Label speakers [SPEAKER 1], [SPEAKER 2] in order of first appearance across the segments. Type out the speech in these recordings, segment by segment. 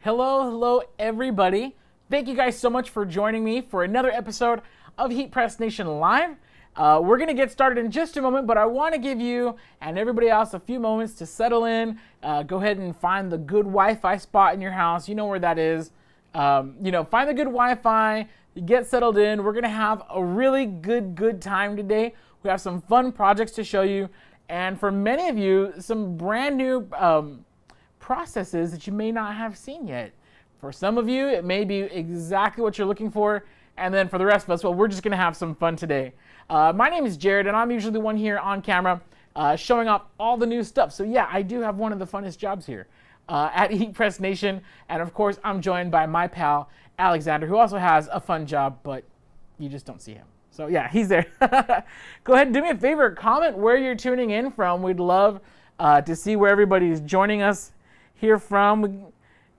[SPEAKER 1] Hello, everybody. Thank you guys so much for joining me for another episode of HeatPressNation Live. We're going to get started in just a moment, but I want to give you and everybody else a few moments to settle in. Go ahead and find the good Wi-Fi spot in your house. You know where that is. Find the good Wi-Fi, get settled in. We're going to have a really good time today. We have some fun projects to show you, and for many of you, some brand new processes that you may not have seen yet. For some of you, it may be exactly what you're looking for, and then for the rest of us, well, we're just going to have some fun today. My name is Jared, and I'm usually the one here on camera showing off all the new stuff. So yeah, I do have one of the funnest jobs here at HeatPressNation, and of course, I'm joined by my pal, Alexander, who also has a fun job, but you just don't see him. So yeah, he's there. Go ahead and do me a favor, comment where you're tuning in from. We'd love to see where everybody's joining us here from. We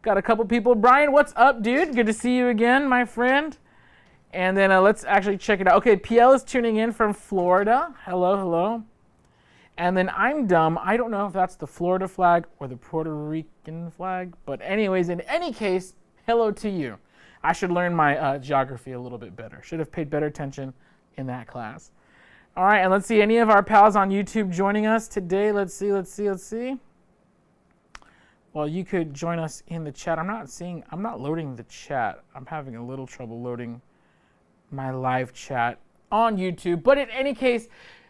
[SPEAKER 1] got a couple people. Brian, what's up, dude? Good to see you again, my friend. And then let's actually check it out. Okay, PL is tuning in from Florida. Hello. And then I'm dumb. I don't know if that's the Florida flag or the Puerto Rican flag. But anyways, in any case, hello to you. I should learn my geography a little bit better. Should have paid better attention in that class. All right, and let's see any of our pals on YouTube joining us today. Let's see. Well, you could join us in the chat. I'm not loading the chat. I'm having a little trouble loading my live chat on YouTube. But in any case,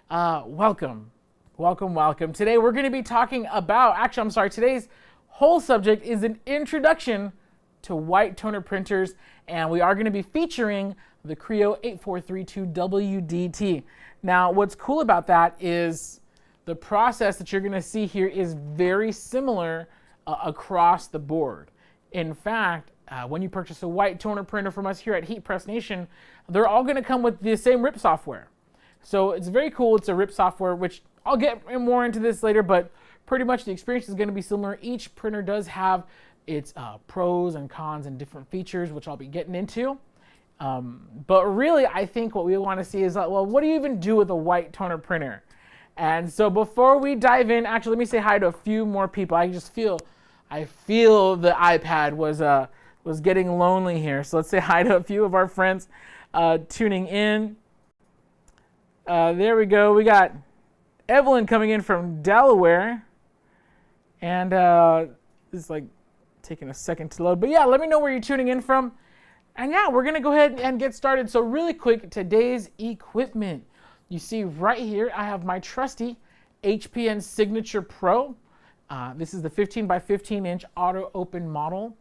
[SPEAKER 1] welcome. Today we're going to be talking about, today's whole subject is an introduction to white toner printers, and we are going to be featuring the Crio 8432WDT. Now, what's cool about that is the process that you're going to see here is very similar across the board. In fact, when you purchase a white toner printer from us here at HeatPressNation, they're all going to come with the same RIP software. So it's very cool. It's a RIP software, which I'll get more into this later, but pretty much the experience is going to be similar. Each printer does have its pros and cons and different features, which I'll be getting into. But really, I think what we want to see is, well, what do you even do with a white toner printer? And so before we dive in, actually, let me say hi to a few more people. I feel the iPad was getting lonely here. So let's say hi to a few of our friends tuning in. There we go. We got Evelyn coming in from Delaware. And it's like taking a second to load. But yeah, let me know where you're tuning in from. And yeah, we're going to go ahead and get started. So really quick, today's equipment. You see right here, I have my trusty HPN Signature Pro. This is the 15 by 15 inch auto open model.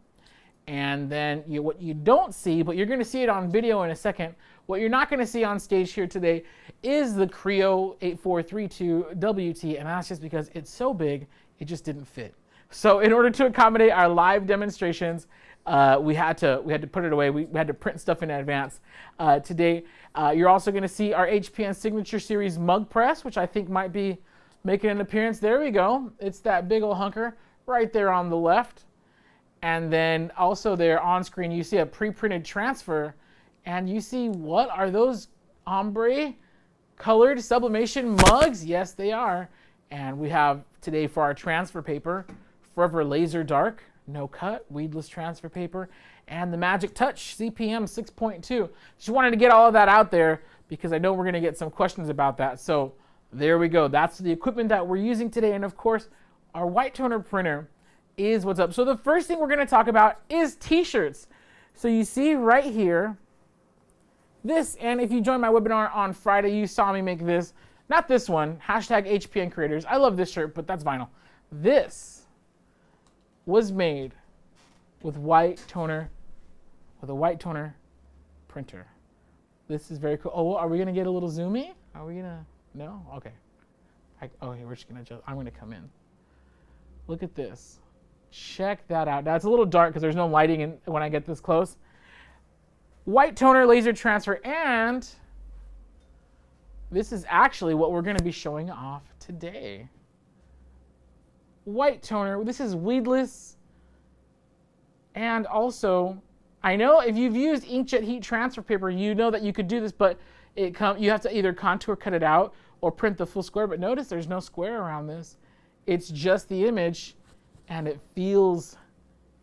[SPEAKER 1] And then what you don't see, but you're going to see it on video in a second, what you're not going to see on stage here today is the Crio 8432WDT, and that's just because it's so big, it just didn't fit. So in order to accommodate our live demonstrations, we had to put it away. We had to print stuff in advance. Today, you're also going to see our HPN Signature Series mug press, which I think might be making an appearance. There we go. It's that big old hunker right there on the left. And then also there on screen, you see a pre-printed transfer. And you see, what are those ombre colored sublimation mugs? Yes, they are. And we have today for our transfer paper, Forever Laser Dark, no cut, weedless transfer paper, and the Magic Touch CPM 6.2. Just wanted to get all of that out there because I know we're going to get some questions about that. So there we go. That's the equipment that we're using today. And of course, our white toner printer is what's up. So the first thing we're going to talk about is t-shirts. So you see right here, this, and if you joined my webinar on Friday, you saw me make this. Not this one, hashtag HPN Creators. I love this shirt, but that's vinyl. This was made with a white toner printer. This is very cool. Oh, are we gonna get a little zoomy? Are we gonna, no? Okay. We're just gonna I'm gonna come in. Look at this. Check that out. Now it's a little dark because there's no lighting in when I get this close. White toner laser transfer, and this is actually what we're gonna be showing off today. White toner, this is weedless, and also, I know if you've used inkjet heat transfer paper, you know that you could do this, but you have to either contour cut it out or print the full square, but notice there's no square around this. It's just the image, and it feels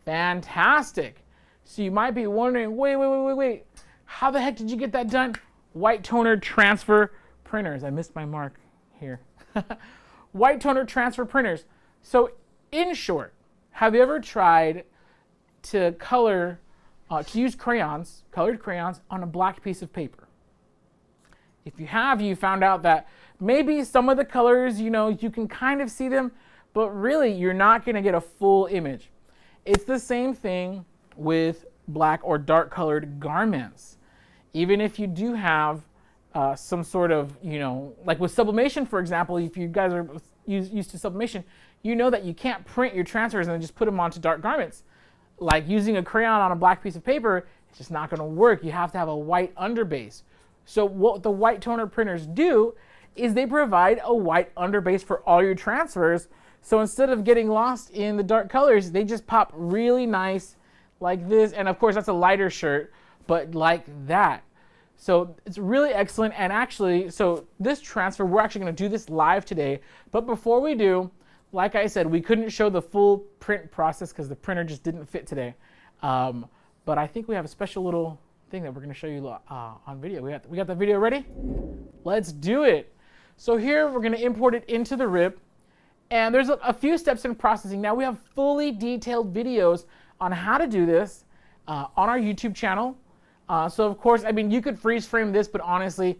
[SPEAKER 1] Fantastic. So you might be wondering, wait, how the heck did you get that done? White toner transfer printers. I missed my mark here. White toner transfer printers. So in short, have you ever tried to color, to use crayons, colored crayons on a black piece of paper? If you have, you found out that maybe some of the colors, you can kind of see them, but really you're not going to get a full image. It's the same thing with black or dark colored garments. Even if you do have some sort of, like with sublimation, for example, if you guys are used to sublimation, you know that you can't print your transfers and then just put them onto dark garments. Like using a crayon on a black piece of paper, it's just not going to work. You have to have a white underbase. So what the white toner printers do is they provide a white underbase for all your transfers. So instead of getting lost in the dark colors, they just pop really nice like this. And of course, that's a lighter shirt, but like that. So it's really excellent. And actually, so this transfer, we're actually going to do this live today. But before we do, like I said, we couldn't show the full print process because the printer just didn't fit today. But I think we have a special little thing that we're going to show you on video. We got the video ready? Let's do it. So here we're going to import it into the RIP. And there's a few steps in processing. Now we have fully detailed videos on how to do this on our YouTube channel. So of course, I mean, you could freeze frame this, but honestly,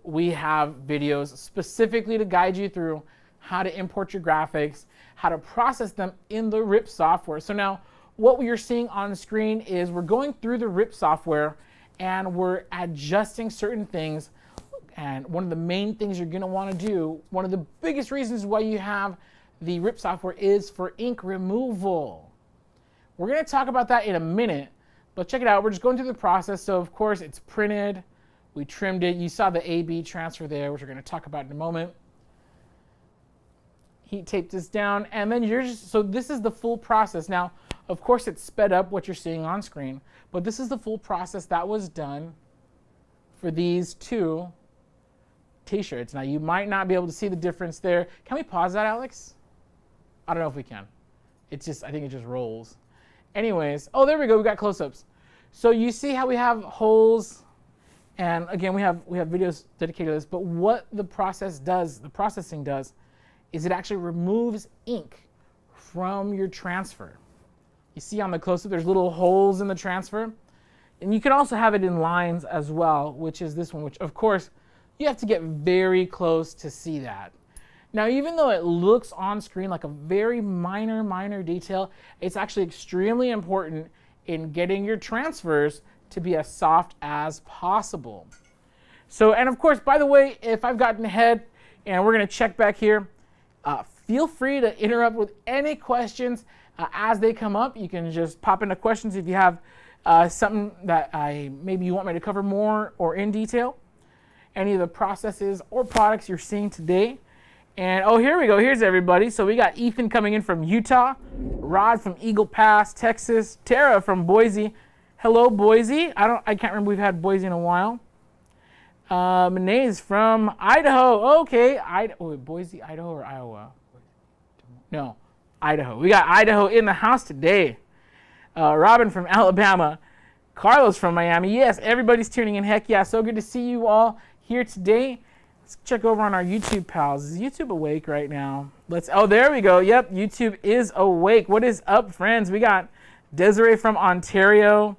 [SPEAKER 1] we have videos specifically to guide you through how to import your graphics, how to process them in the RIP software. So now what we are seeing on screen is we're going through the RIP software and we're adjusting certain things. And one of the main things you're going to want to do, one of the biggest reasons why you have the RIP software is for ink removal. We're going to talk about that in a minute, but check it out. We're just going through the process. So of course it's printed. We trimmed it. You saw the AB transfer there, which we're going to talk about in a moment. Heat tape this down, and then so this is the full process. Now, of course, it's sped up what you're seeing on screen, but this is the full process that was done for these two t-shirts. Now, you might not be able to see the difference there. Can we pause that, Alex? I don't know if we can. I think it just rolls. Anyways, oh, there we go. We got close-ups. So you see how we have holes, and again, we have videos dedicated to this. But what the processing does, is it actually removes ink from your transfer. You see on the close-up, there's little holes in the transfer. And you can also have it in lines as well, which is this one, which of course, you have to get very close to see that. Now, even though it looks on screen like a very minor detail, it's actually extremely important in getting your transfers to be as soft as possible. So, and of course, by the way, if I've gotten ahead, and we're going to check back here, feel free to interrupt with any questions as they come up. You can just pop into questions if you have something that maybe you want me to cover more or in detail. Any of the processes or products you're seeing today. And oh, here we go. Here's everybody. So we got Ethan coming in from Utah, Rod from Eagle Pass, Texas, Tara from Boise. Hello, Boise. I can't remember we've had Boise in a while. Menaze from Idaho. Okay, Boise, Idaho, or Iowa? No, Idaho. We got Idaho in the house today. Robin from Alabama. Carlos from Miami. Yes, everybody's tuning in. Heck yeah, so good to see you all here today. Let's check over on our YouTube pals. Is YouTube awake right now? Oh, there we go. Yep, YouTube is awake. What is up, friends? We got Desiree from Ontario.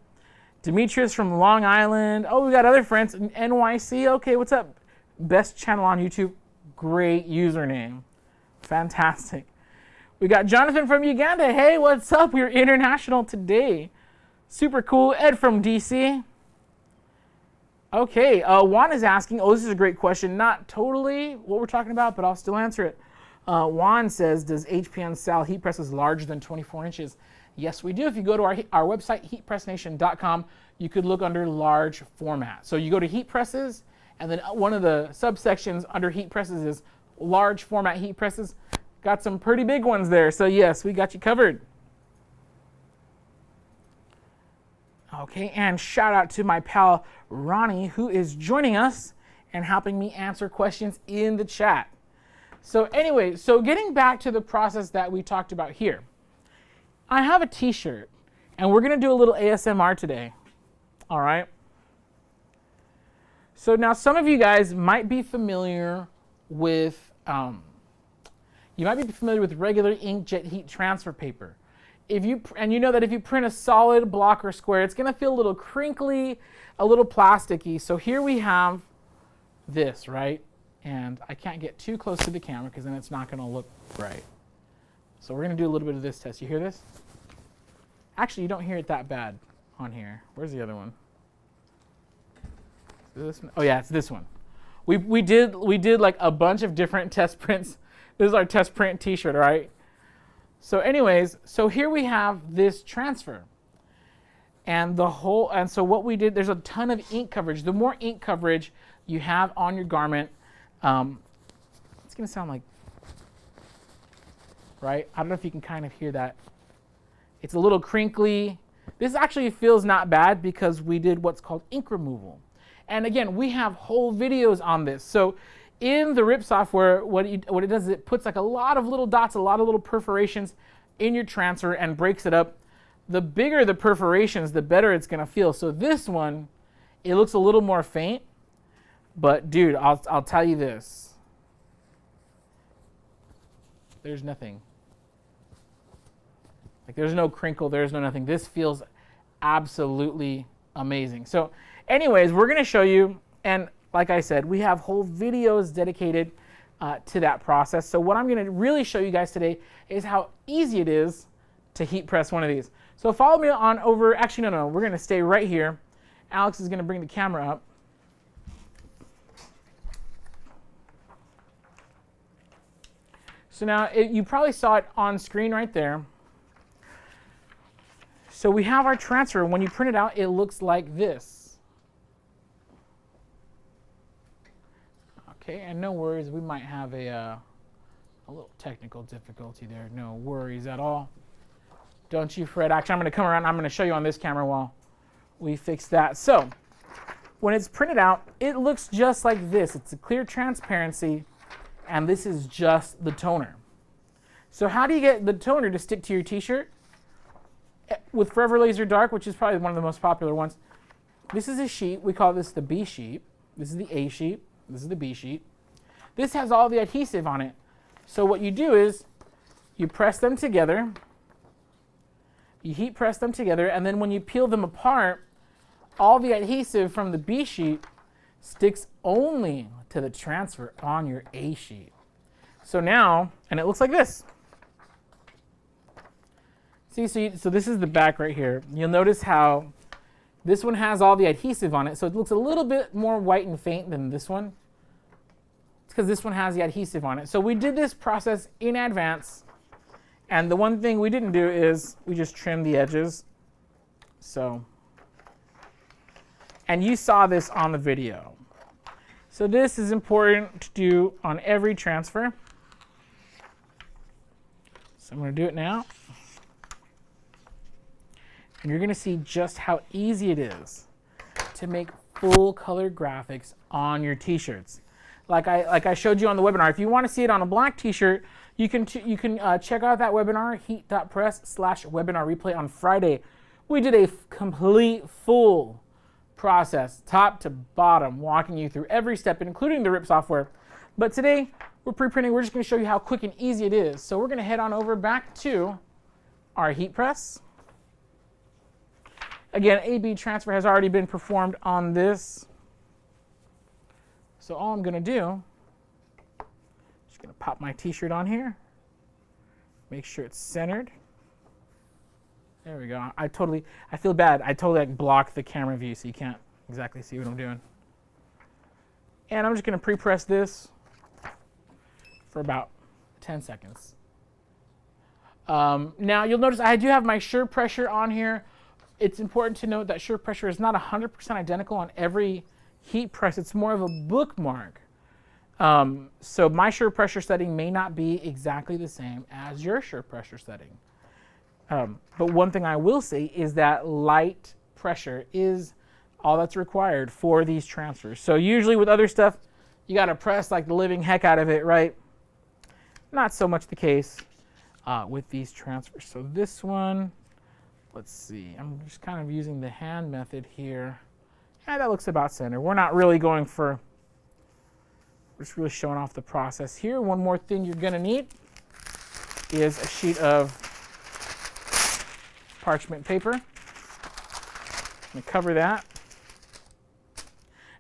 [SPEAKER 1] Demetrius from Long Island. Oh, we got other friends in NYC. Okay, what's up? Best channel on YouTube. Great username. Fantastic. We got Jonathan from Uganda. Hey, what's up? We're international today. Super cool. Ed from DC. Okay, Juan is asking, this is a great question. Not totally what we're talking about, but I'll still answer it. Juan says, does HPN sell heat presses larger than 24 inches? Yes, we do. If you go to our website, HeatPressNation.com, you could look under large format. So you go to heat presses, and then one of the subsections under heat presses is large format heat presses. Got some pretty big ones there. So yes, we got you covered. Okay, and shout out to my pal Ronnie, who is joining us and helping me answer questions in the chat. So anyway, so getting back to the process that we talked about here. I have a t-shirt, and we're going to do a little ASMR today. All right? So now some of you guys might be familiar with regular inkjet heat transfer paper. And you know that if you print a solid block or square, it's going to feel a little crinkly, a little plasticky. So here we have this, right? And I can't get too close to the camera because then it's not going to look right. So we're going to do a little bit of this test. You hear this? Actually, you don't hear it that bad on here. Where's the other one? Is this one? Oh yeah, it's this one. We did like a bunch of different test prints. This is our test print t-shirt, right? So anyways, so here we have this transfer. And so what we did, there's a ton of ink coverage. The more ink coverage you have on your garment, it's going to sound like, right? I don't know if you can kind of hear that. It's a little crinkly. This actually feels not bad because we did what's called ink removal. And again, we have whole videos on this. So in the RIP software, what it does is it puts like a lot of little dots, a lot of little perforations in your transfer and breaks it up. The bigger the perforations, the better it's going to feel. So this one, it looks a little more faint. But dude, I'll tell you this. There's nothing. Like there's no crinkle, there's no nothing. This feels absolutely amazing. So anyways, we're going to show you, and like I said, we have whole videos dedicated to that process. So what I'm going to really show you guys today is how easy it is to heat press one of these. So follow me on over, actually no, we're going to stay right here. Alex is going to bring the camera up. So now you probably saw it on screen right there. So we have our transfer. When you print it out, it looks like this. Okay, and no worries, we might have a little technical difficulty there. No worries at all. Don't you fret. Actually, I'm going to come around. I'm going to show you on this camera while we fix that. So when it's printed out, it looks just like this. It's a clear transparency, and this is just the toner. So how do you get the toner to stick to your t-shirt? With Forever Laser Dark, which is probably one of the most popular ones, this is a sheet. We call this the B sheet. This is the A sheet. This is the B sheet. This has all the adhesive on it. So what you do is you press them together, you heat press them together, and then when you peel them apart, all the adhesive from the B sheet sticks only to the transfer on your A sheet. So now, and it looks like this. See, so this is the back right here. You'll notice how this one has all the adhesive on it, so it looks a little bit more white and faint than this one. It's because this one has the adhesive on it. So we did this process in advance, and the one thing we didn't do is we just trimmed the edges. So, and you saw this on the video. So this is important to do on every transfer. So I'm going to do it now. And you're going to see just how easy it is to make full color graphics on your t-shirts. Like I showed you on the webinar. If you want to see it on a black t-shirt, you can check out that webinar, heat.press/webinar replay on Friday. We did a complete full process, top to bottom, walking you through every step, including the RIP software. But today, we're pre-printing. We're just going to show you how quick and easy it is. So we're going to head on over back to our heat press. Again, AB transfer has already been performed on this. So all I'm going to do, just going to pop my t-shirt on here, make sure it's centered. There we go. I feel bad. I totally blocked the camera view so you can't exactly see what I'm doing. And I'm just going to pre-press this for about 10 seconds. Now you'll notice I do have my shear pressure on here. It's important to note that shear pressure is not 100% identical on every heat press. It's more of a bookmark. So my shear pressure setting may not be exactly the same as your shear pressure setting. But one thing I will say is that light pressure is all that's required for these transfers. So usually with other stuff, you got to press like the living heck out of it, right? Not so much the case with these transfers. So this one, let's see, I'm just kind of using the hand method here. Yeah, that looks about center. We're not really going for, we're just really showing off the process here. One more thing you're gonna need is a sheet of parchment paper. I'm gonna cover that.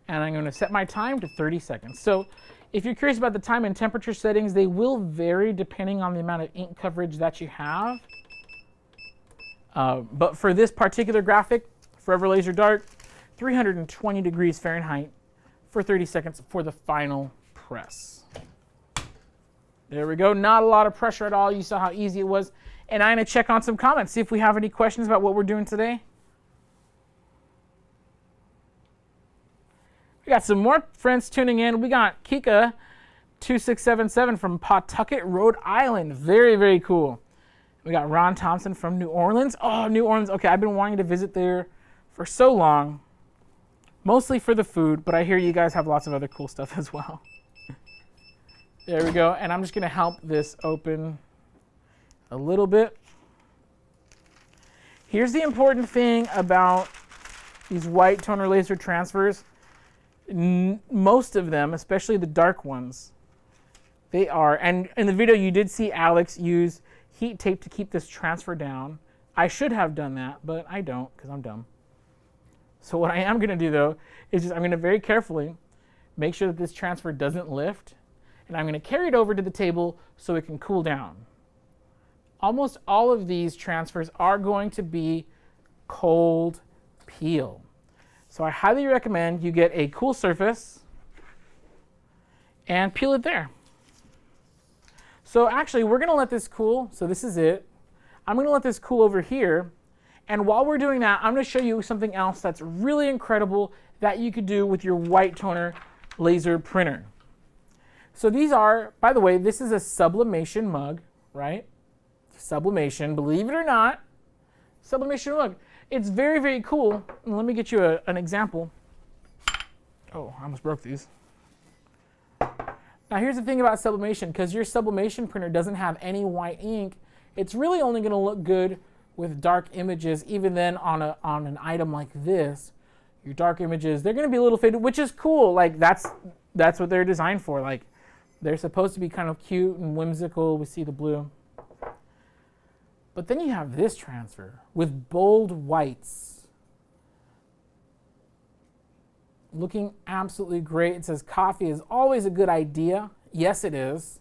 [SPEAKER 1] And I'm gonna set my time to 30 seconds. So if you're curious about the time and temperature settings, they will vary depending on the amount of ink coverage that you have. But for this particular graphic, Forever Laser Dark, 320 degrees Fahrenheit for 30 seconds for the final press. There we go. Not a lot of pressure at all. You saw how easy it was. And I'm going to check on some comments, see if we have any questions about what we're doing today. We got some more friends tuning in. We got Kika 2677 from Pawtucket, Rhode Island. Very, very cool. We got Ron Thompson from New Orleans. Oh, New Orleans. Okay, I've been wanting to visit there for so long. Mostly for the food, but I hear you guys have lots of other cool stuff as well. There we go. And I'm just going to help this open a little bit. Here's the important thing about these white toner laser transfers. Most of them, especially the dark ones, they are, and in the video you did see Alex use heat tape to keep this transfer down. I should have done that, but I don't because I'm dumb. So what I am going to do though is just I'm going to very carefully make sure that this transfer doesn't lift, and I'm going to carry it over to the table so it can cool down. Almost all of these transfers are going to be cold peel. So I highly recommend you get a cool surface and peel it there. So actually, we're going to let this cool. So this is it. I'm going to let this cool over here. And while we're doing that, I'm going to show you something else that's really incredible that you could do with your white toner laser printer. So these are, by the way, this is a sublimation mug, right? Sublimation, believe it or not, sublimation mug. It's very, very cool. And let me get you an example. Oh, I almost broke these. Now here's the thing about sublimation, because your sublimation printer doesn't have any white ink, it's really only going to look good with dark images. Even then on an item like this, your dark images, they're going to be a little faded, which is cool. Like that's what they're designed for. Like they're supposed to be kind of cute and whimsical. We see the blue. But then you have this transfer with bold whites. Looking absolutely great. It says coffee is always a good idea. Yes, it is.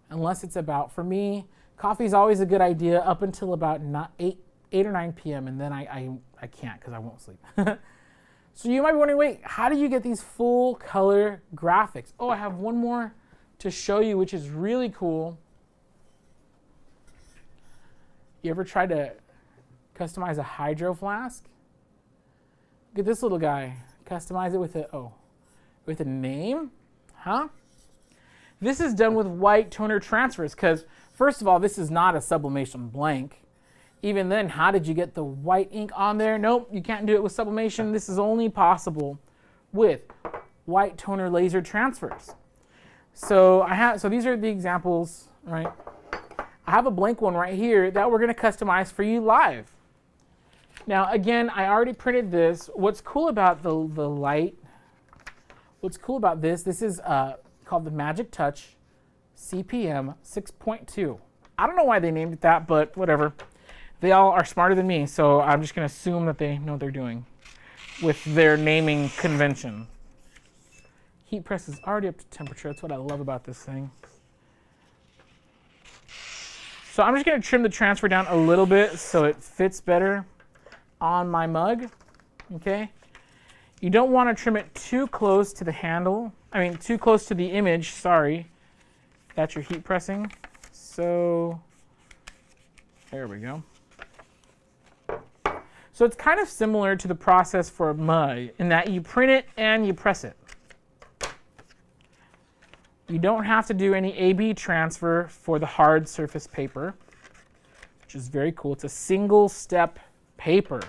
[SPEAKER 1] Unless it's about, for me, coffee is always a good idea up until about 8 or 9 p.m. and then I can't because I won't sleep. So you might be wondering, wait, how do you get these full color graphics? Oh, I have one more to show you, which is really cool. You ever tried to customize a hydro flask? Look at this little guy. Customize it with a name? Huh? This is done with white toner transfers because, first of all, this is not a sublimation blank. Even then, how did you get the white ink on there? Nope, you can't do it with sublimation. This is only possible with white toner laser transfers. So these are the examples, right? I have a blank one right here that we're going to customize for you live. Now, again, I already printed this. What's cool about the light, what's cool about this is called the Magic Touch CPM 6.2. I don't know why they named it that, but whatever. They all are smarter than me, so I'm just going to assume that they know what they're doing with their naming convention. Heat press is already up to temperature. That's what I love about this thing. So I'm just going to trim the transfer down a little bit so it fits better on my mug, okay? You don't want to trim it too close to the handle, too close to the image, sorry, that you're heat pressing. So there we go. So it's kind of similar to the process for a mug in that you print it and you press it. You don't have to do any A/B transfer for the hard surface paper, which is very cool. It's a single step paper.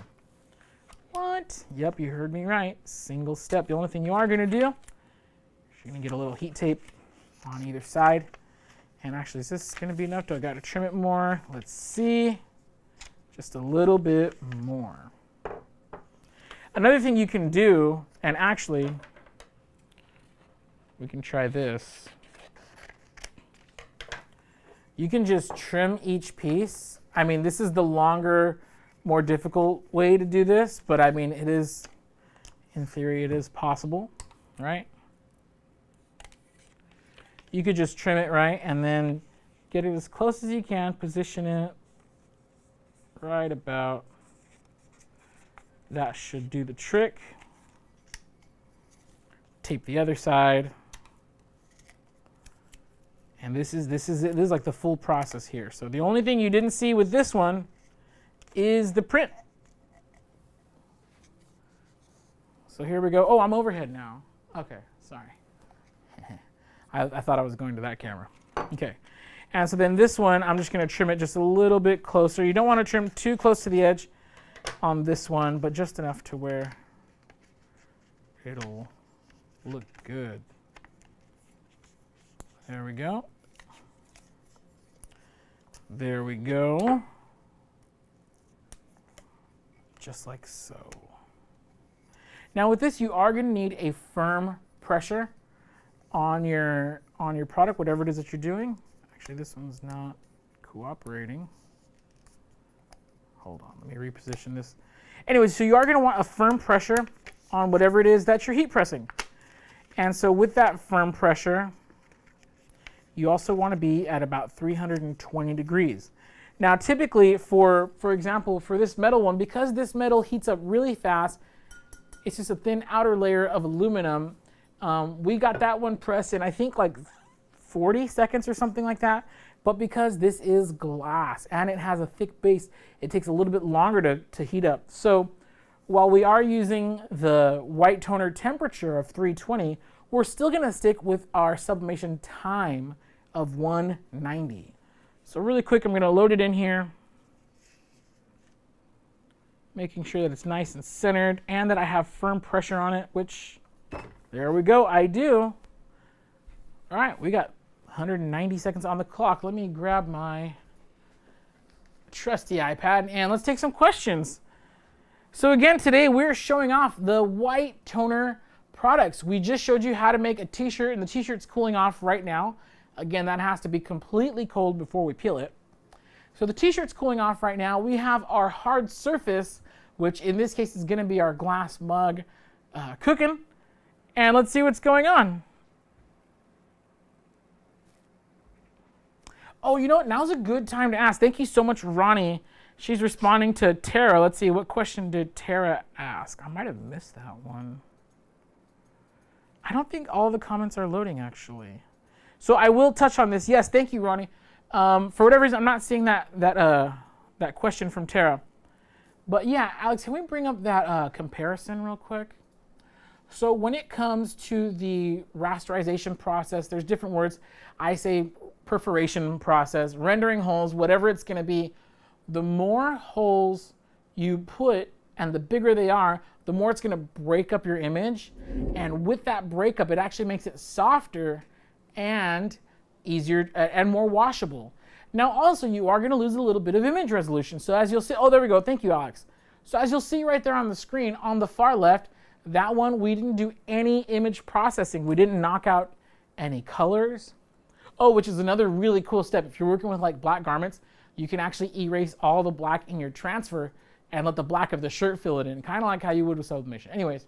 [SPEAKER 1] What? Yep, you heard me right. Single step. The only thing you are going to do is you're going to get a little heat tape on either side, And actually, is this going to be enough? Do I got to trim it more? Let's see. Just a little bit more. Another thing you can do, and actually, we can try this. You can just trim each piece. I mean, this is the longer, more difficult way to do this, but I mean, it is, in theory, it is possible, right? You could just trim it, right, and then get it as close as you can, position it right about. That should do the trick. Tape the other side. And this is it. This is like the full process here. So the only thing you didn't see with this one is the print. So here we go. Oh, I'm overhead now. Okay, sorry. I thought I was going to that camera. Okay. And so then this one, I'm just going to trim it just a little bit closer. You don't want to trim too close to the edge on this one, but just enough to where it'll look good. There we go. There we go. Just like so. Now with this, you are going to need a firm pressure on your product, whatever it is that you're doing. Actually, this one's not cooperating. Hold on, let me reposition this. Anyway, so you are going to want a firm pressure on whatever it is that you're heat pressing. And so with that firm pressure, you also want to be at about 320 degrees. Now typically, for example, for this metal one, because this metal heats up really fast, it's just a thin outer layer of aluminum. We got that one pressed in, I think, like 40 seconds or something like that. But because this is glass and it has a thick base, it takes a little bit longer to heat up. So while we are using the white toner temperature of 320, we're still going to stick with our sublimation time of 190. So really quick, I'm going to load it in here, making sure that it's nice and centered and that I have firm pressure on it, which, there we go, I do. All right, we got 190 seconds on the clock. Let me grab my trusty iPad and let's take some questions. So again, today we're showing off the white toner products. We just showed you how to make a t-shirt, and the t-shirt's cooling off right now. Again, that has to be completely cold before we peel it. So the t-shirt's cooling off right now. We have our hard surface, which in this case is going to be our glass mug, cooking. And let's see what's going on. Oh, you know what? Now's a good time to ask. Thank you so much, Ronnie. She's responding to Tara. Let's see, what question did Tara ask? I might have missed that one. I don't think all the comments are loading, actually. So I will touch on this. Yes, thank you, Ronnie. For whatever reason, I'm not seeing that question from Tara. But yeah, Alex, can we bring up that comparison real quick? So when it comes to the rasterization process, there's different words. I say perforation process, rendering holes, whatever it's going to be. The more holes you put and the bigger they are, the more it's going to break up your image. And with that breakup, it actually makes it softer and easier and more washable. Now also, you are going to lose a little bit of image resolution. So as you'll see, oh, there we go. Thank you, Alex. So as you'll see right there on the screen, on the far left, that one, we didn't do any image processing. We didn't knock out any colors. Oh, which is another really cool step. If you're working with like black garments, you can actually erase all the black in your transfer and let the black of the shirt fill it in, kind of like how you would with sublimation. Anyways,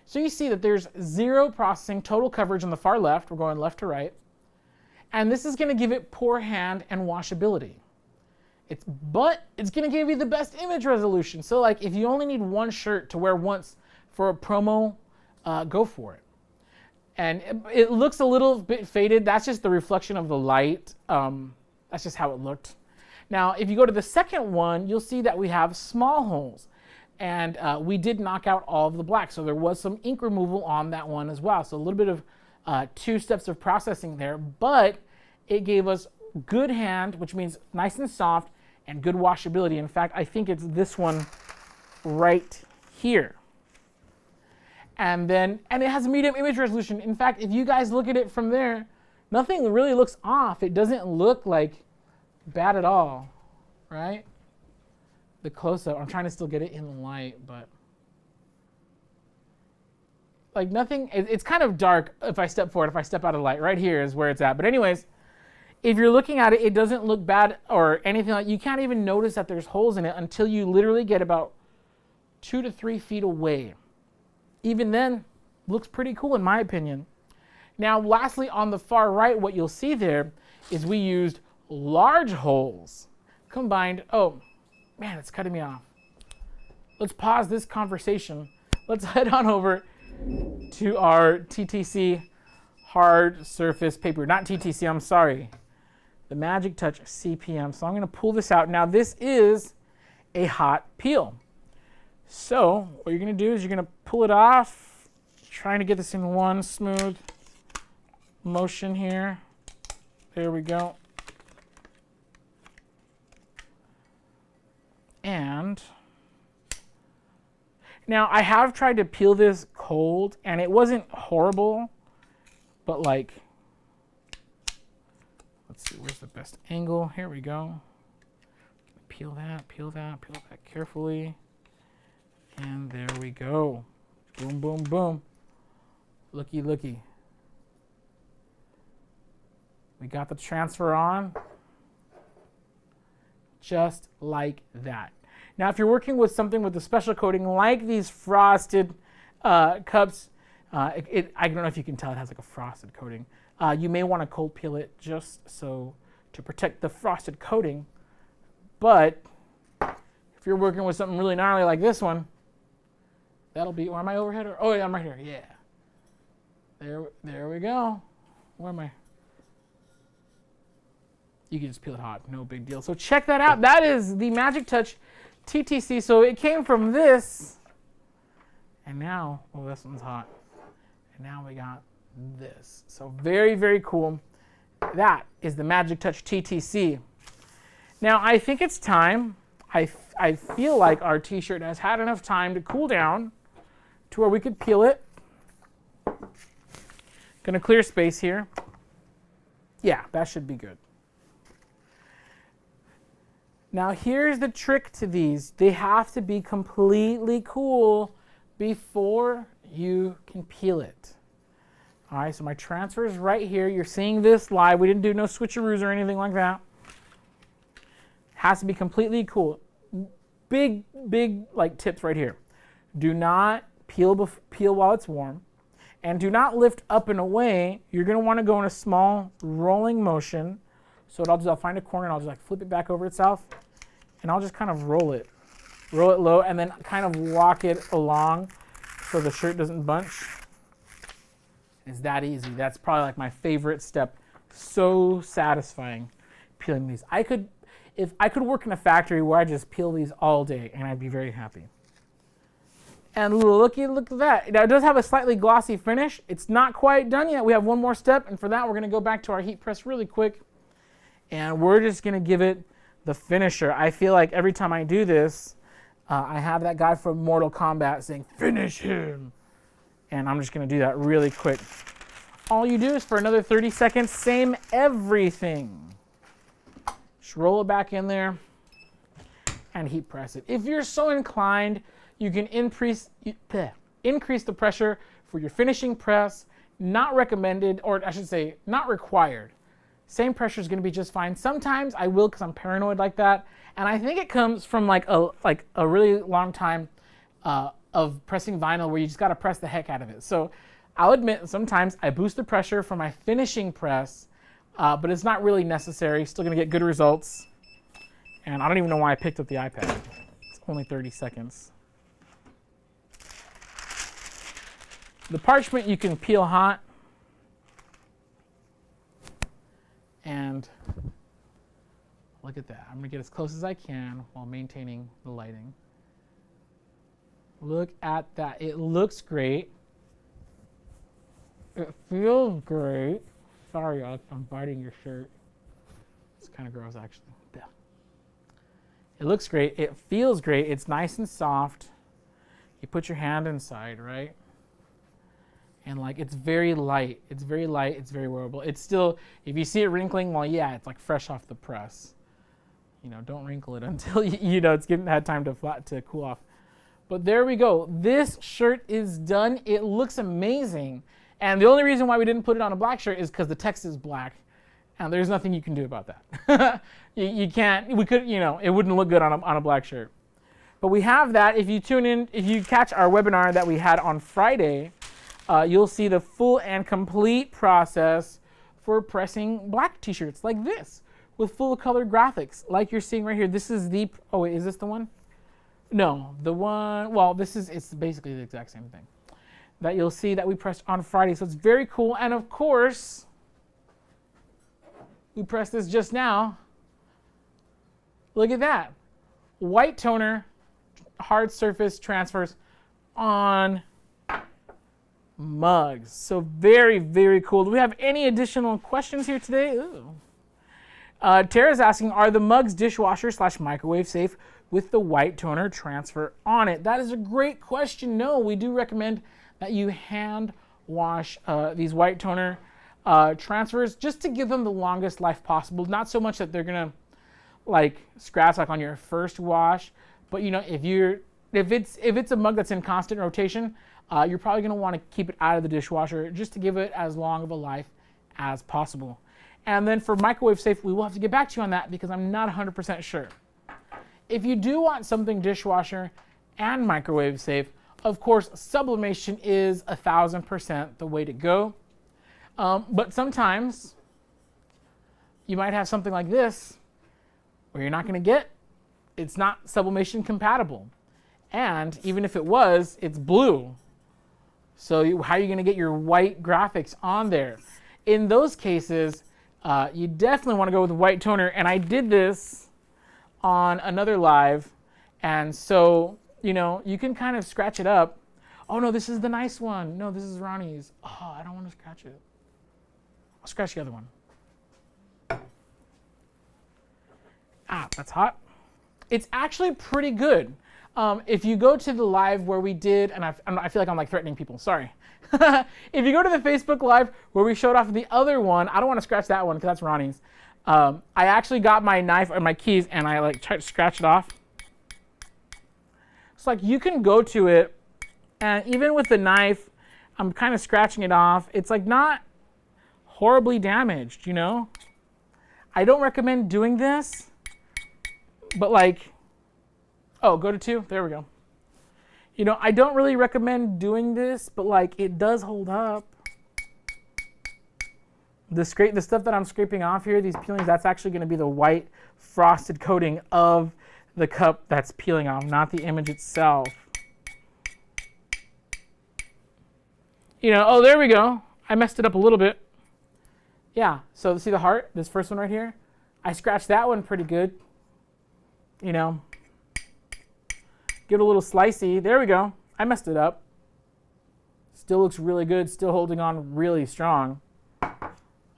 [SPEAKER 1] so you see that there's zero processing, total coverage on the far left. We're going left to right. And this is going to give it poor hand and washability. But it's going to give you the best image resolution. So like if you only need one shirt to wear once for a promo, go for it. And it looks a little bit faded. That's just the reflection of the light. That's just how it looked. Now, if you go to the second one, you'll see that we have small holes. And we did knock out all of the black. So there was some ink removal on that one as well. So a little bit of 2 steps of processing there. But it gave us good hand, which means nice and soft, and good washability. In fact, I think it's this one right here. And it has medium image resolution. In fact, if you guys look at it from there, nothing really looks off. It doesn't look like bad at all, right? The close-up, I'm trying to still get it in the light, but like nothing, it's kind of dark if I step forward, if I step out of light. Right here is where it's at. But anyways, if you're looking at it, it doesn't look bad or anything like, you can't even notice that there's holes in it until you literally get about 2 to 3 feet away. Even then, looks pretty cool in my opinion. Now, lastly, on the far right, what you'll see there is we used large holes combined. Oh, man, it's cutting me off. Let's pause this conversation. Let's head on over to our TTC hard surface paper. Not TTC, I'm sorry. The Magic Touch CPM. So I'm going to pull this out. Now, this is a hot peel. So what you're going to do is you're going to pull it off, trying to get this in one smooth motion here. There we go. And now I have tried to peel this cold and it wasn't horrible, but like, let's see, where's the best angle? Here we go. Peel that, peel that, peel that carefully. And there we go. Boom, boom, boom. Looky, looky. We got the transfer on. Just like that. Now, if you're working with something with a special coating like these frosted cups, I don't know if you can tell it has like a frosted coating. You may want to cold peel it just so to protect the frosted coating. But if you're working with something really gnarly like this one, that'll be, or am I overhead? Or, oh yeah, I'm right here, yeah. There we go. Where am I? You can just peel it hot, no big deal. So check that out. That is the Magic Touch TTC. So it came from this, and now, well, this one's hot. And now we got this. So very, very cool. That is the Magic Touch TTC. Now I think it's time. I feel like our t-shirt has had enough time to cool down to where we could peel it. Gonna clear space here. Yeah, that should be good. Now here's the trick to these. They have to be completely cool before you can peel it. All right, so my transfer is right here. You're seeing this live. We didn't do no switcheroos or anything like that. Has to be completely cool. Big like tips right here. Do not peel while it's warm, and do not lift up and away. You're gonna want to go in a small rolling motion. So what I'll do is I'll find a corner and I'll just like flip it back over itself, and I'll just kind of roll it low, and then kind of walk it along so the shirt doesn't bunch. It's that easy. That's probably like my favorite step. So satisfying peeling these. If I could work in a factory where I just peel these all day, and I'd be very happy. And look at that. Now it does have a slightly glossy finish. It's not quite done yet. We have one more step, and for that we're going to go back to our heat press really quick, and we're just going to give it the finisher. I feel like every time I do this, I have that guy from Mortal Kombat saying, "Finish him." And I'm just going to do that really quick. All you do is for another 30 seconds, same everything. Just roll it back in there and heat press it. If you're so inclined, you can increase the pressure for your finishing press. Not recommended, or I should say, not required. Same pressure is going to be just fine. Sometimes I will because I'm paranoid like that, and I think it comes from like a really long time of pressing vinyl where you just got to press the heck out of it. So I'll admit sometimes I boost the pressure for my finishing press, but it's not really necessary. Still going to get good results. And I don't even know why I picked up the iPad. It's only 30 seconds. The parchment you can peel hot. And look at that. I'm going to get as close as I can while maintaining the lighting. Look at that. It looks great. It feels great. Sorry, I'm biting your shirt. It's kind of gross, actually. Yeah. It looks great. It feels great. It's nice and soft. You put your hand inside, right? And like it's very light. It's very light. It's very wearable. It's still, if you see it wrinkling, well, yeah, it's like fresh off the press. You know, don't wrinkle it until you know it's had time to cool off. But there we go. This shirt is done. It looks amazing. And the only reason why we didn't put it on a black shirt is because the text is black, and there's nothing you can do about that. you can't. We could, you know, it wouldn't look good on a black shirt. But we have that. If you tune in, if you catch our webinar that we had on Friday, you'll see the full and complete process for pressing black t-shirts like this with full color graphics like you're seeing right here. This is the, oh wait, is this the one? No, the one, well, it's basically the exact same thing that you'll see that we pressed on Friday. So it's very cool. And of course, we pressed this just now. Look at that. White toner, hard surface transfers on mugs. So very, very cool. Do we have any additional questions here today? Tara's asking, are the mugs dishwasher / microwave safe with the white toner transfer on it? That is a great question. No, we do recommend that you hand wash these white toner transfers just to give them the longest life possible. Not so much that they're gonna like scratch like on your first wash, but you know, if it's a mug that's in constant rotation, you're probably gonna want to keep it out of the dishwasher just to give it as long of a life as possible. And then for microwave safe, we will have to get back to you on that because I'm not 100% sure. If you do want something dishwasher and microwave safe, of course, sublimation is 1000% the way to go. But sometimes you might have something like this where you're not going to get, it's not sublimation compatible. And even if it was, it's blue. So how are you going to get your white graphics on there? In those cases, you definitely want to go with white toner. And I did this on another live. And so, you know, you can kind of scratch it up. Oh no, this is the nice one. No, this is Ronnie's. Oh, I don't want to scratch it. I'll scratch the other one. Ah, that's hot. It's actually pretty good. If you go to the live where we did, and I feel like I'm like threatening people, sorry. If you go to the Facebook Live where we showed off the other one, I don't want to scratch that one because that's Ronnie's. I actually got my knife or my keys and I like tried to scratch it off. It's like you can go to it, and even with the knife, I'm kind of scratching it off. It's like not horribly damaged, you know? I don't recommend doing this, but like, oh, go to 2, there we go. You know, I don't really recommend doing this, but like it does hold up. The stuff that I'm scraping off here, these peelings, that's actually going to be the white frosted coating of the cup that's peeling off, not the image itself. You know, oh, there we go. I messed it up a little bit. Yeah, so see the heart, this first one right here? I scratched that one pretty good. You know, give it a little slicey. There we go. I messed it up. Still looks really good, still holding on really strong.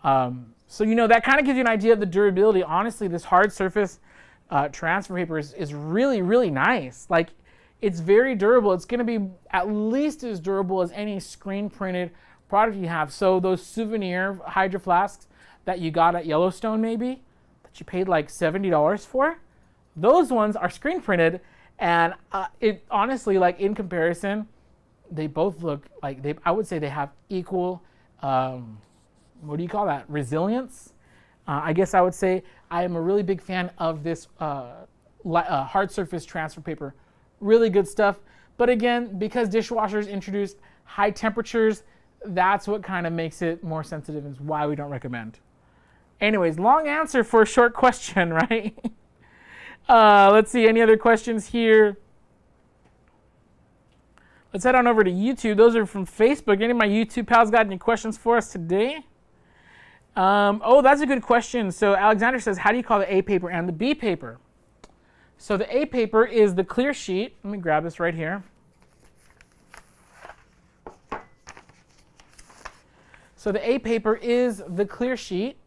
[SPEAKER 1] So, you know, that kind of gives you an idea of the durability. Honestly, this hard surface transfer paper is really, really nice. Like, it's very durable. It's going to be at least as durable as any screen printed product you have. So those souvenir Hydro Flasks that you got at Yellowstone maybe, that you paid like $70 for, those ones are screen printed. And it honestly, like in comparison, they both look like I would say they have equal, what do you call that? Resilience. I guess I would say I am a really big fan of this hard surface transfer paper. Really good stuff. But again, because dishwashers introduced high temperatures, that's what kind of makes it more sensitive and is why we don't recommend. Anyways, long answer for a short question, right? Let's see, any other questions here? Let's head on over to YouTube. Those are from Facebook. Any of my YouTube pals got any questions for us today? Oh, that's a good question. So Alexander says, how do you call the A paper and the B paper? So the A paper is the clear sheet. Let me grab this right here. So the A paper is the clear sheet.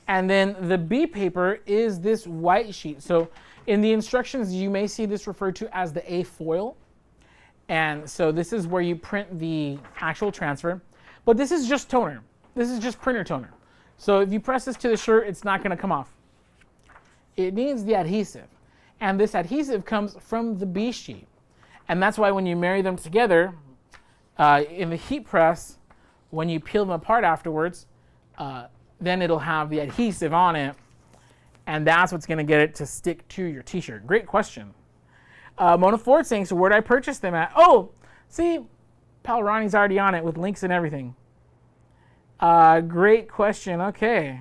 [SPEAKER 1] And then the B paper is this white sheet. So in the instructions, you may see this referred to as the A foil. And so this is where you print the actual transfer. But this is just toner. This is just printer toner. So if you press this to the shirt, it's not going to come off. It needs the adhesive. And this adhesive comes from the B sheet. And that's why when you marry them together, in the heat press, when you peel them apart afterwards, then it'll have the adhesive on it. And that's what's going to get it to stick to your t-shirt. Great question. Mona Ford saying, so where did I purchase them at? Oh, see, Pal Ronnie's already on it with links and everything. Great question. Okay.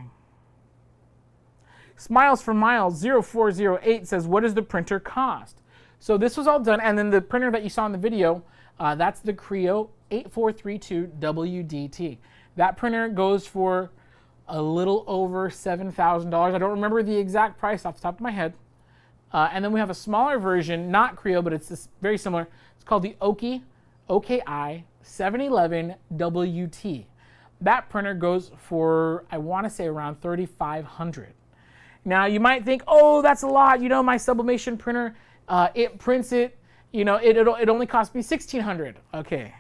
[SPEAKER 1] Smiles for Miles 0408 says, what does the printer cost? So this was all done, and then the printer that you saw in the video, that's the Crio 8432WDT. That printer goes for a little over $7,000. I don't remember the exact price off the top of my head. And then we have a smaller version, not Crio, but it's this very similar. It's called the OKI 711WT. That printer goes for, I want to say, around $3,500. Now you might think, oh, that's a lot. You know, my sublimation printer, it prints it. You know, it only cost me $1,600. Okay.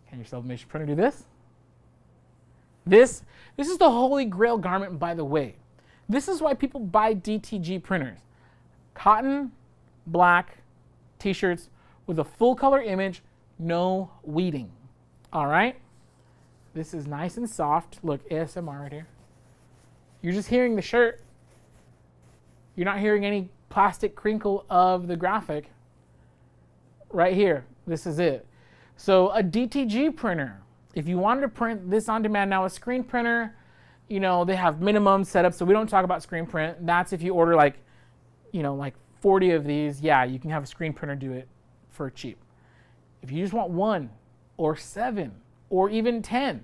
[SPEAKER 1] Can your sublimation printer do this? This is the holy grail garment, by the way. This is why people buy DTG printers. Cotton, black, t-shirts with a full color image, no weeding. All right? This is nice and soft. Look, ASMR right here. You're just hearing the shirt. You're not hearing any plastic crinkle of the graphic. Right here. This is it. So a DTG printer, if you wanted to print this on demand, now a screen printer, you know, they have minimum setup, so we don't talk about screen print. That's if you order like 40 of these, yeah, you can have a screen printer do it for cheap. If you just want 1 or 7 or even 10,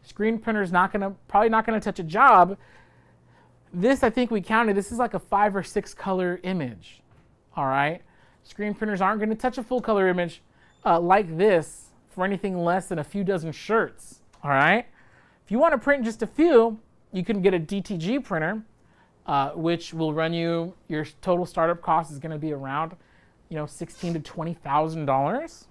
[SPEAKER 1] screen printer's probably not gonna touch a job. This, I think we counted, this is like a 5 or 6 color image, all right? Screen printers aren't gonna touch a full color image like this for anything less than a few dozen shirts, all right? If you wanna print just a few, you can get a DTG printer, which will run you, your total startup cost is gonna be around, $16,000 to $20,000.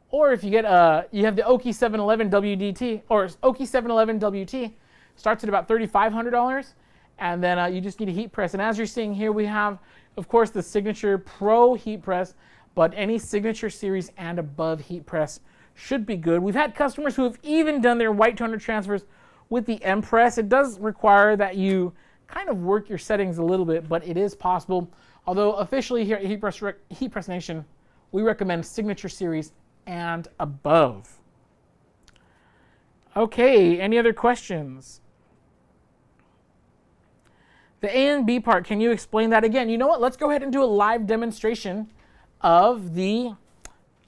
[SPEAKER 1] Or if you get you have the OKI 711WDT, or OKI 711WT, starts at about $3,500, and then you just need a heat press. And as you're seeing here, we have, of course, the Signature Pro heat press, but any Signature Series and above heat press should be good. We've had customers who have even done their white toner transfers with the M press. It does require that you kind of work your settings a little bit, but it is possible. Although officially here at HeatPressNation, we recommend Signature Series and above. Okay, any other questions? The A and B part, can you explain that again? You know what? Let's go ahead and do a live demonstration of the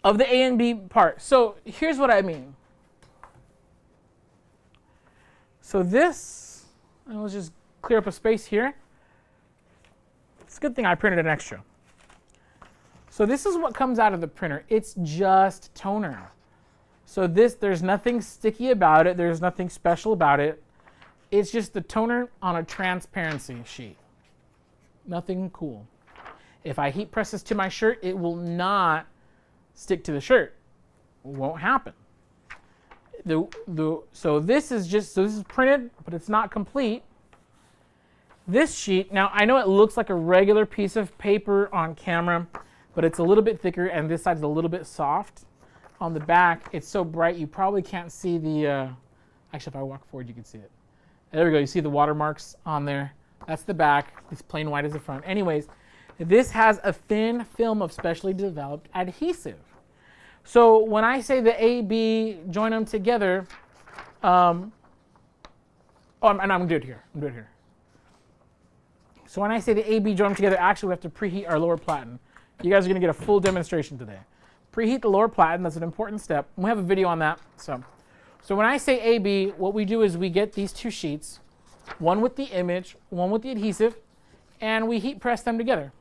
[SPEAKER 1] A and B part. So here's what I mean. So this, and let's just clear up a space here. It's a good thing I printed an extra. So this is what comes out of the printer. It's just toner. So there's nothing sticky about it. There's nothing special about it. It's just the toner on a transparency sheet. Nothing cool. If I heat press this to my shirt, it will not stick to the shirt. It won't happen. So this is printed, but it's not complete. This sheet, now I know it looks like a regular piece of paper on camera, but it's a little bit thicker, and this side's a little bit soft. On the back, it's so bright you probably can't see the, actually if I walk forward you can see it. There we go, you see the watermarks on there. That's the back, it's plain white as the front. Anyways, this has a thin film of specially developed adhesive. So when I say the A, B, join them together, and I'm gonna do it here, So when I say the A, B, join them together, actually we have to preheat our lower platen. You guys are gonna get a full demonstration today. Preheat the lower platen, that's an important step. We have a video on that. So when I say A, B, what we do is we get these two sheets, one with the image, one with the adhesive, and we heat press them together.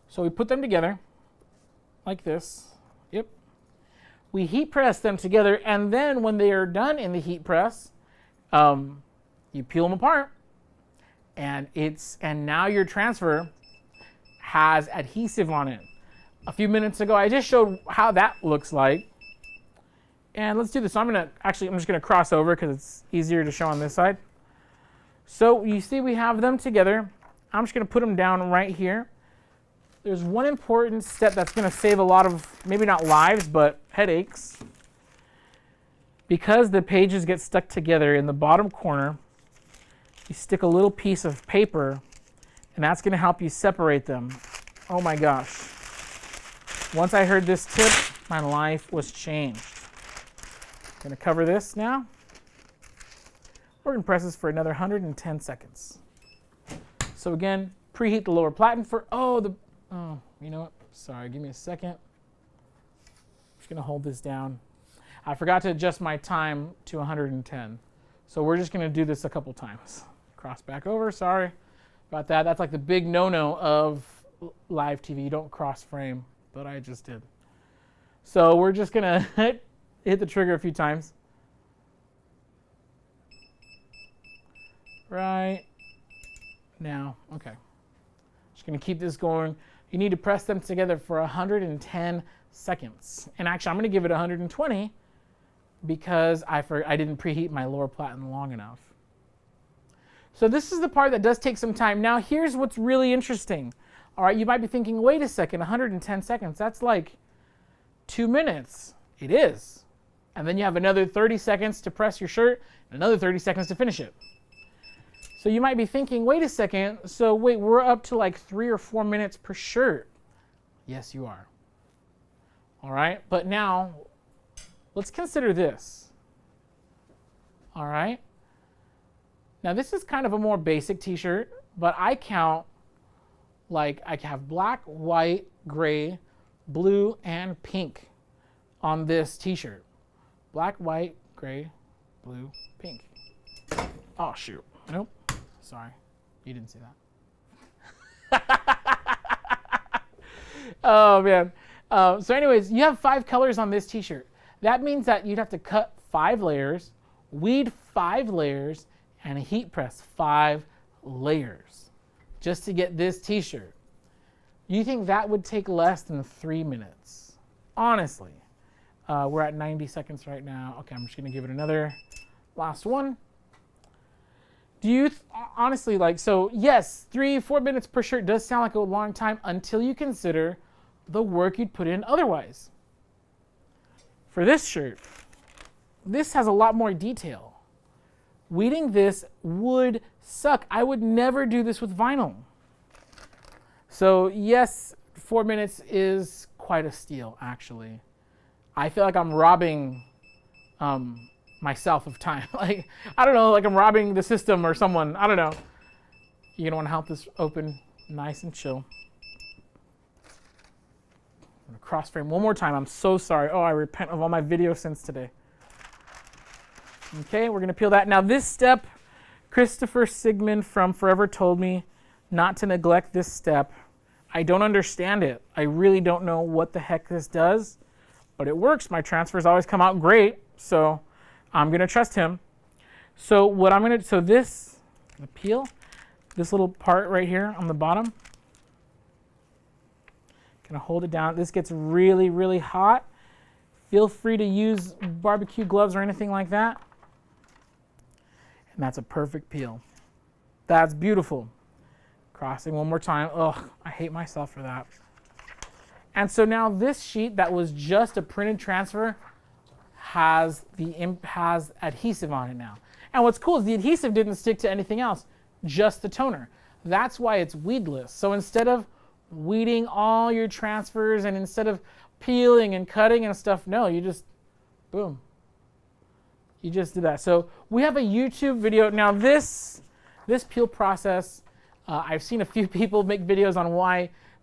[SPEAKER 1] So we put them together like this. Yep. We heat press them together, and then when they are done in the heat press, you peel them apart, and now your transfer has adhesive on it. a few minutes ago. I just showed how that looks like. And let's do this. So I'm just gonna cross over because it's easier to show on this side. So you see we have them together. I'm just gonna put them down right here. There's one important step that's gonna save a lot of, maybe not lives, but headaches. Because the pages get stuck together in the bottom corner, you stick a little piece of paper, and that's gonna help you separate them. Oh my gosh. Once I heard this tip, my life was changed. I'm gonna cover this now. We're gonna press this for another 110 seconds. So again, preheat the lower platen for, you know what? Sorry, give me a second. I'm just gonna hold this down. I forgot to adjust my time to 110. So we're just gonna do this a couple times. Cross back over, sorry about that. That's like the big no-no of live TV. You don't cross frame, but I just did. So we're just gonna hit the trigger a few times. Right now, okay. Just gonna keep this going. You need to press them together for 110 seconds. And actually, I'm gonna give it 120 because I didn't preheat my lower platen long enough. So this is the part that does take some time. Now here's what's really interesting. All right, you might be thinking, wait a second, 110 seconds, that's like 2 minutes. It is. And then you have another 30 seconds to press your shirt, and another 30 seconds to finish it. So you might be thinking, wait a second, so wait, we're up to like 3 or 4 minutes per shirt. Yes, you are. All right, but now let's consider this. All right. Now this is kind of a more basic t-shirt, but I count like I have black, white, gray, blue, and pink on this t-shirt. Black, white, gray, blue, pink. Oh, shoot. Nope. Sorry. You didn't see that. Oh, man. So anyways, you have 5 colors on this t-shirt. That means that you'd have to cut 5 layers, weed 5 layers, and heat press 5 layers just to get this t-shirt. You think that would take less than 3 minutes? Honestly. We're at 90 seconds right now. Okay, I'm just gonna give it another last one. Do you honestly so yes, 3-4 minutes per shirt does sound like a long time until you consider the work you'd put in otherwise. For this shirt, this has a lot more detail. Weeding this would suck. I would never do this with vinyl. So yes, 4 minutes is quite a steal, actually. I feel like I'm robbing myself of time. Like, I don't know, like I'm robbing the system or someone. I don't know. You're gonna wanna help this open nice and chill. I'm gonna cross frame one more time. I'm so sorry. Oh, I repent of all my video sins today. Okay, we're gonna peel that. Now this step, Christopher Sigmund from Forever told me not to neglect this step. I don't understand it. I really don't know what the heck this does, but it works. My transfers always come out great, so I'm gonna trust him. So what I'm gonna, this, the peel, this little part right here on the bottom, gonna hold it down. This gets really, really hot. Feel free to use barbecue gloves or anything like that. And that's a perfect peel. That's beautiful. Crossing one more time. Ugh, I hate myself for that. And so now this sheet that was just a printed transfer has adhesive on it now. And what's cool is the adhesive didn't stick to anything else, just the toner. That's why it's weedless. So instead of weeding all your transfers and instead of peeling and cutting and stuff, no, you just, boom. You just do that. So we have a YouTube video. Now this peel process, I've seen a few people make videos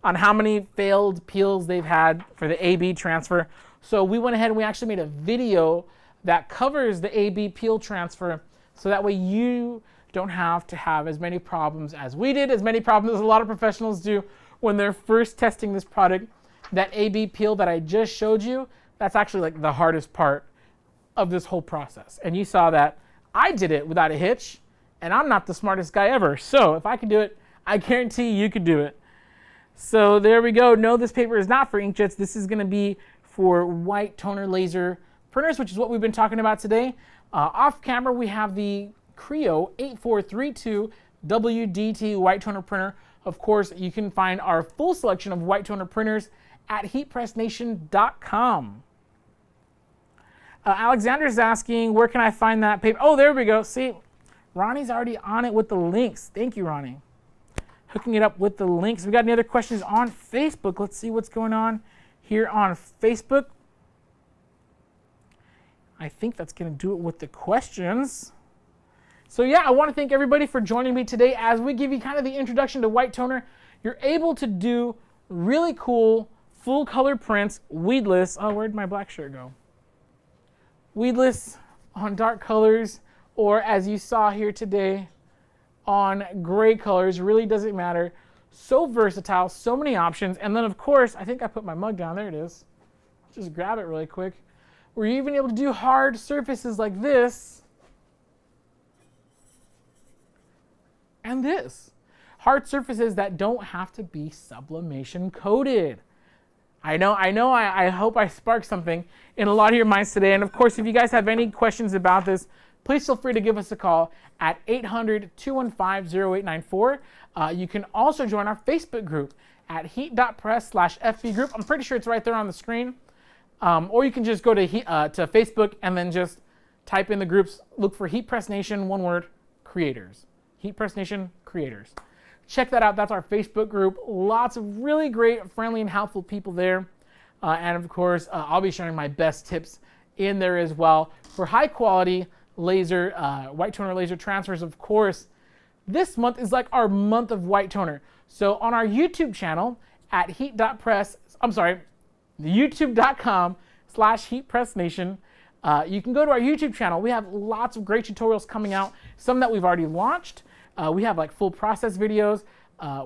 [SPEAKER 1] on how many failed peels they've had for the AB transfer. So we went ahead and we actually made a video that covers the AB peel transfer so that way you don't have to have as many problems as we did, as many problems as a lot of professionals do when they're first testing this product. That AB peel that I just showed you, that's actually like the hardest part of this whole process. And you saw that I did it without a hitch, and I'm not the smartest guy ever. So if I can do it, I guarantee you could do it. So there we go. No, this paper is not for inkjets. This is going to be for white toner laser printers, which is what we've been talking about today. Off camera, we have the Crio 8432WDT white toner printer. Of course, you can find our full selection of white toner printers at HeatPressNation.com. Alexander's asking, where can I find that paper? Oh, there we go. See, Ronnie's already on it with the links. Thank you, Ronnie. Hooking it up with the links. We got any other questions on Facebook? Let's see what's going on here on Facebook. I think that's going to do it with the questions. So yeah, I want to thank everybody for joining me today as we give you kind of the introduction to white toner. You're able to do really cool full color prints, weedless. Oh, where'd my black shirt go? Weedless on dark colors, or as you saw here today, on gray colors. Really doesn't matter. So versatile, so many options. And then of course, I think I put my mug down. There it is. Just grab it really quick. We're even able to do hard surfaces like this and this. Hard surfaces that don't have to be sublimation coated. I hope I sparked something in a lot of your minds today. And of course, if you guys have any questions about this, please feel free to give us a call at 800-215-0894. You can also join our Facebook group at heat.press/FB group. I'm pretty sure it's right there on the screen. Or you can just go to Facebook and then just type in the groups, look for HeatPressNation, one word, creators. HeatPressNation creators. Check that out. That's our Facebook group. Lots of really great, friendly, and helpful people there. And of course, I'll be sharing my best tips in there as well for high quality laser, white toner laser transfers. Of course, this month is like our month of white toner. So on our YouTube channel at youtube.com/HeatPressNation, you can go to our YouTube channel. We have lots of great tutorials coming out, some that we've already launched. We have like full process videos.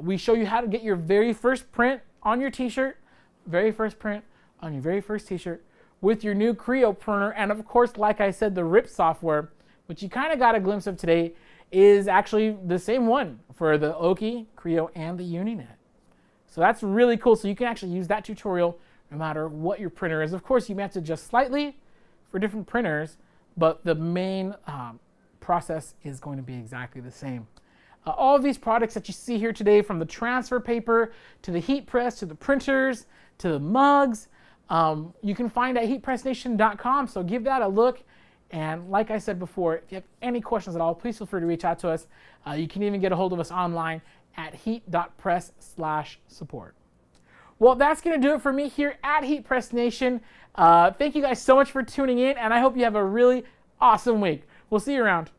[SPEAKER 1] We show you how to get your very first print on your t-shirt, very first print on your very first t-shirt with your new Crio printer. And of course, like I said, the RIP software, which you kind of got a glimpse of today, is actually the same one for the Oki, Crio, and the Uninet. So that's really cool. So you can actually use that tutorial no matter what your printer is. Of course, you may have to adjust slightly for different printers, but the main process is going to be exactly the same. All of these products that you see here today, from the transfer paper to the heat press to the printers to the mugs, you can find at HeatPressNation.com. So give that a look. And like I said before, if you have any questions at all, please feel free to reach out to us. You can even get a hold of us online at heat.press/support. Well, that's going to do it for me here at HeatPressNation. Thank you guys so much for tuning in, and I hope you have a really awesome week. We'll see you around.